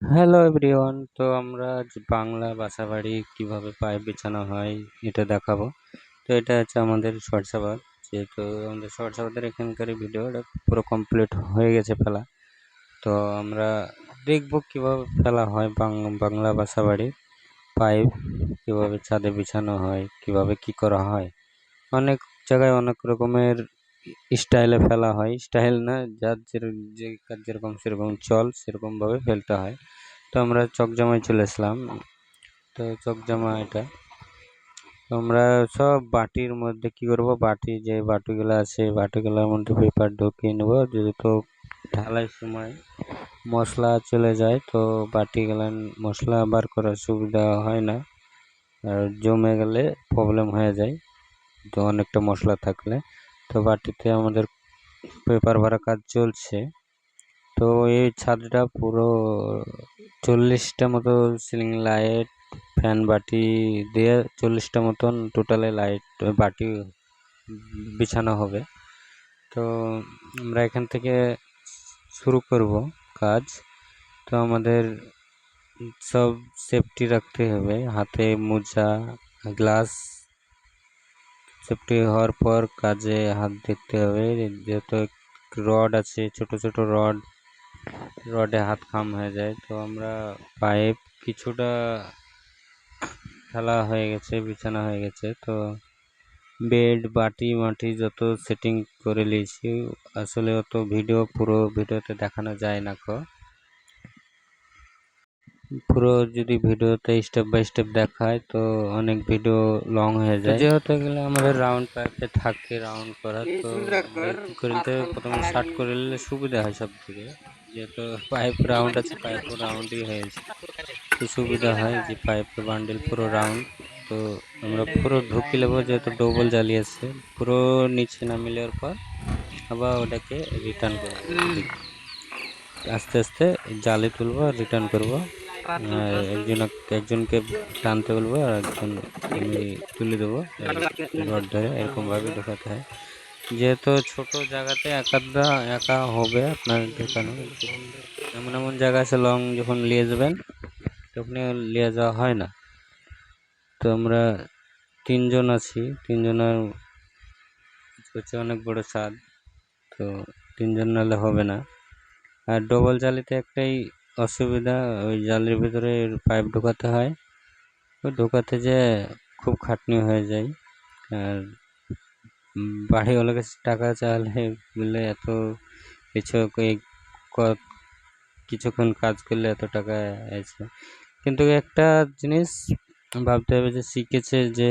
Hello everyone, তো আমরা আজ বাংলা বাসাবাড়ি কিভাবে পাইপ বিছানো হয় এটা দেখাবো। তো এটা হচ্ছে আমাদের শর্টসাবাদ। যেহেতু আমাদের শর্টসাবাদের এখানকার ভিডিওটা পুরো কমপ্লিট হয়ে গেছে ফেলা, তো আমরা দেখবো কিভাবে ফেলা হয় বাংলা বাসাবাড়ি পাইপ, কিভাবে ছাদে বিছানো হয়, কিভাবে কি করা হয়। অনেক জায়গায় অনেক রকমের স্টাইলে ফেলা হয়, স্টাইল না, যার যে কাজ যেরকম সেরকম চল সেরকম ভাবে ফেলতে হয়। তো আমরা চকজামায় চলে আসলাম। তো চকজামা এটা তো আমরা সব বাটির মধ্যে কি করব, বাটি যে বাটিগুলো আছে বাটিগুলোর মধ্যে পেপার ঢুকিয়ে নেব। যদি তো ঢালাই সময় মশলা চলে যায় তো বাটিগুলো মশলা বার করার সুবিধা হয় না, আর জমে গেলে প্রবলেম হয়ে যায়। তো অনেকটা মশলা থাকলে তো বাটিতে আমাদের পেপার ভরা কাজ চলছে। তো এই ছাদটা পুরো 40টা মতো সিলিং লাইট, ফ্যান, বাটি দিয়ে 40টা মতন টোটালে লাইট বাটি বিছানো হবে। তো আমরা এখান থেকে শুরু করব কাজ। তো আমাদের সব সেফটি রাখতে হবে, হাতে মোজা, গ্লাস। সেফটি হওয়ার পর কাজে হাত দিতে হবে। যেহেতু রড আছে, ছোট ছোট রডে হাত খাম হয়ে যায়। তো আমরা পাইপ কিছুটা ফেলা হয়ে গেছে, বিছানা হয়ে গেছে। তো বেড, বাটি মাটি যত সেটিং করে নিয়েছি, আসলে অত পুরো ভিডিওতে দেখানো যায় না। পুরো যদি ভিডিওতে স্টেপ বাই স্টেপ দেখায় তো অনেক ভিডিও লং হয়ে যায়। যেহেতু গেলে আমাদের রাউন্ড পাইপে থাকে রাউন্ড করা, তো কি করতে প্রথমে শার্ট করে নিলে সুবিধা হয় সব থেকে। যেহেতু পাইপ রাউন্ড আছে, পাইপও রাউন্ডই হয়েছে, তো সুবিধা হয় যে পাইপের বান্ডেল পুরো রাউন্ড। তো আমরা পুরো ঢুকি নেবো, যেহেতু ডবল জালি আছে, পুরো নিচে নামিয়ে নেওয়ার পর আবার ওটাকে রিটার্ন করবো। আস্তে আস্তে জালি তুলবো আর রিটার্ন করবো। একজনকে টানতে বলবো আর একজন আমি তুলে দেবো রড ধরে, এরকম ভাবে ঢোকাতে হয়। যেহেতু ছোট জায়গাতে একা হবে আপনার ঢোকানো, এমন এমন জায়গা আছে লং যখন নিয়ে যাবেন তখন নিয়ে যাওয়া হয় না। তো আমরা 3জন আছি, 3জনের হচ্ছে অনেক বড় ছাদ, তো 3জন নাহলে হবে না। আর ডবল জালিতে একটাই অসুবিধা, ওই জালির ভিতরে পাইপ ঢোকাতে হয়, ওই ঢোকাতে যে খুব খাটনি হয়ে যায়। আর বাড়িওয়ালার কাছে টাকা চাইলে বললে এত কিছু কিছুক্ষণ কাজ করলে এত টাকা আছে। কিন্তু একটা জিনিস ভাবতে হবে যে শিখেছে যে